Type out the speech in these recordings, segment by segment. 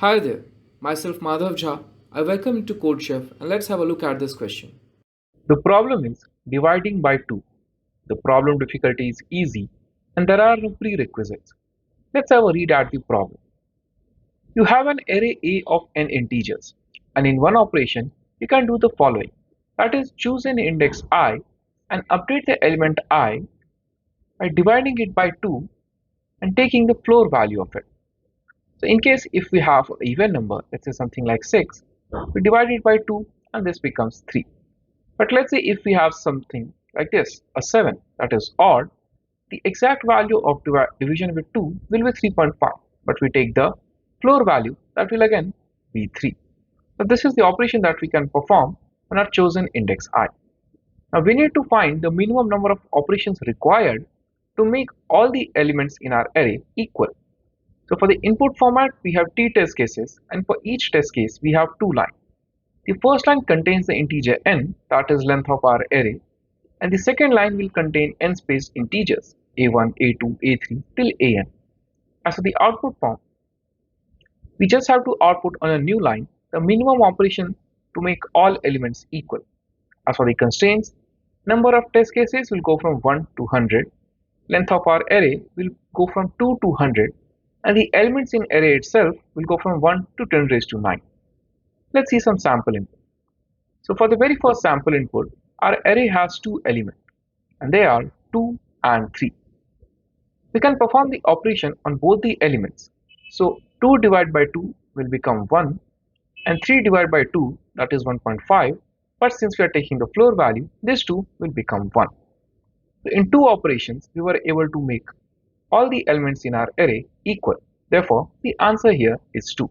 Hi there, myself Madhav Jha. I welcome you to CodeChef and let's have a look at this question. The problem is dividing by 2. The problem difficulty is easy and there are no prerequisites. Let's have a read at the problem. You have an array A of n integers, and in one operation you can do the following. That is, choose an index I and update the element I by dividing it by 2 and taking the floor value of it. So in case if we have an even number, let's say something like 6, we divide it by 2 and this becomes 3. But let's say if we have something like this, a 7 that is odd, the exact value of division with 2 will be 3.5, but we take the floor value, that will again be 3. So this is the operation that we can perform on our chosen index I. Now we need to find the minimum number of operations required to make all the elements in our array equal. So for the input format, we have t test cases, and for each test case, we have two lines. The first line contains the integer n, that is length of our array, and the second line will contain n spaced integers a1, a2, a3 till an. As for the output form, we just have to output on a new line the minimum operation to make all elements equal. As for the constraints, number of test cases will go from 1 to 100, length of our array will go from 2 to 100, and the elements in array itself will go from 1 to 10 raised to 9. Let's see some sample input. So for the very first sample input, our array has two elements, and they are 2 and 3. We can perform the operation on both the elements. So 2 divided by 2 will become 1, and 3 divided by 2, that is 1.5, but since we are taking the floor value, this 2 will become 1. So in two operations, we were able to make all the elements in our array equal. Therefore, the answer here is 2.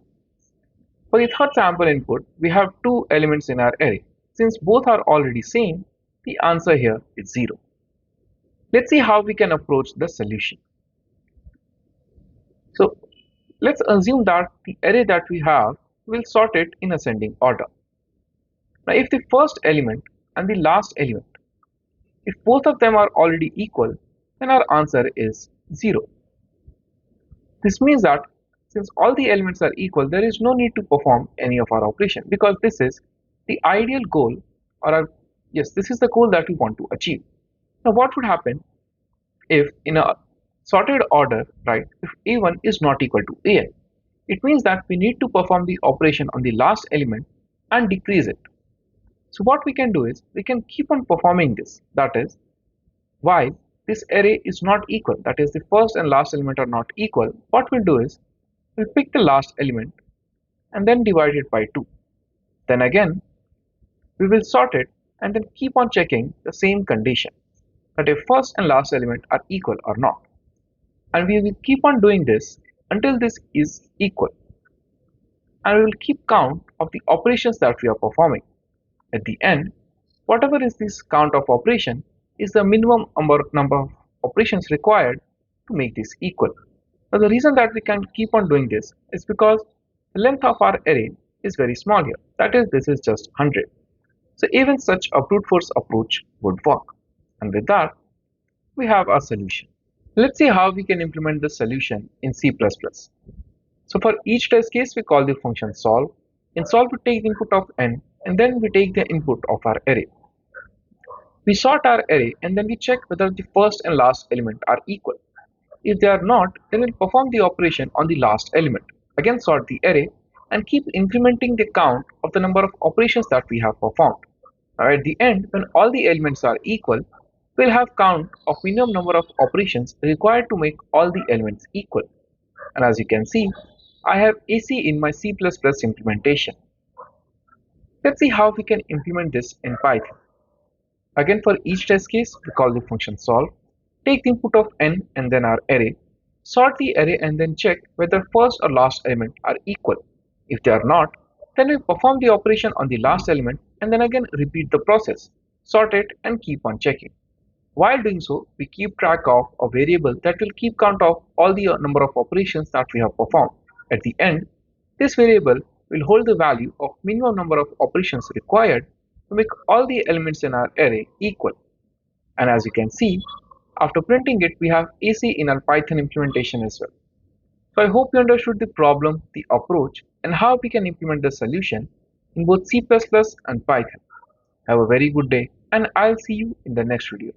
For the third sample input, we have two elements in our array. Since both are already same, the answer here is 0. Let's see how we can approach the solution. So let's assume that the array that we have will sort it in ascending order. Now if the first element and the last element, if both of them are already equal, then our answer is 0. This means that since all the elements are equal, there is no need to perform any of our operation, because this is the ideal goal, or this is the goal that we want to achieve. Now what would happen if in a sorted order, right, if a1 is not equal to an? It means that we need to perform the operation on the last element and decrease it. So what we can do is we can keep on performing this, that is, while this array is not equal, that is the first and last element are not equal, what we'll do is we'll pick the last element and then divide it by 2. Then again we will sort it and then keep on checking the same condition, that if first and last element are equal or not. And we will keep on doing this until this is equal. And we will keep count of the operations that we are performing. At the end, whatever is this count of operation is the minimum number of operations required to make this equal. Now the reason that we can keep on doing this is because the length of our array is very small here. That is, this is just 100. So even such a brute force approach would work. And with that, we have our solution. Let's see how we can implement the solution in C++. So for each test case, we call the function solve. In solve, we take the input of n, and then we take the input of our array. We sort our array and then we check whether the first and last element are equal. If they are not, then we'll perform the operation on the last element. Again sort the array and keep incrementing the count of the number of operations that we have performed. Now at the end, when all the elements are equal, we'll have count of minimum number of operations required to make all the elements equal. And as you can see, I have AC in my C++ implementation. Let's see how we can implement this in Python. Again, for each test case, we call the function solve, take the input of n and then our array, sort the array and then check whether first or last element are equal. If they are not, then we perform the operation on the last element and then again repeat the process, sort it and keep on checking. While doing so, we keep track of a variable that will keep count of all the number of operations that we have performed. At the end, this variable will hold the value of minimum number of operations required to make all the elements in our array equal. And as you can see, after printing it, we have AC in our Python implementation as well. So I hope you understood the problem, the approach, and how we can implement the solution in both C++ and Python. Have a very good day, and I'll see you in the next video.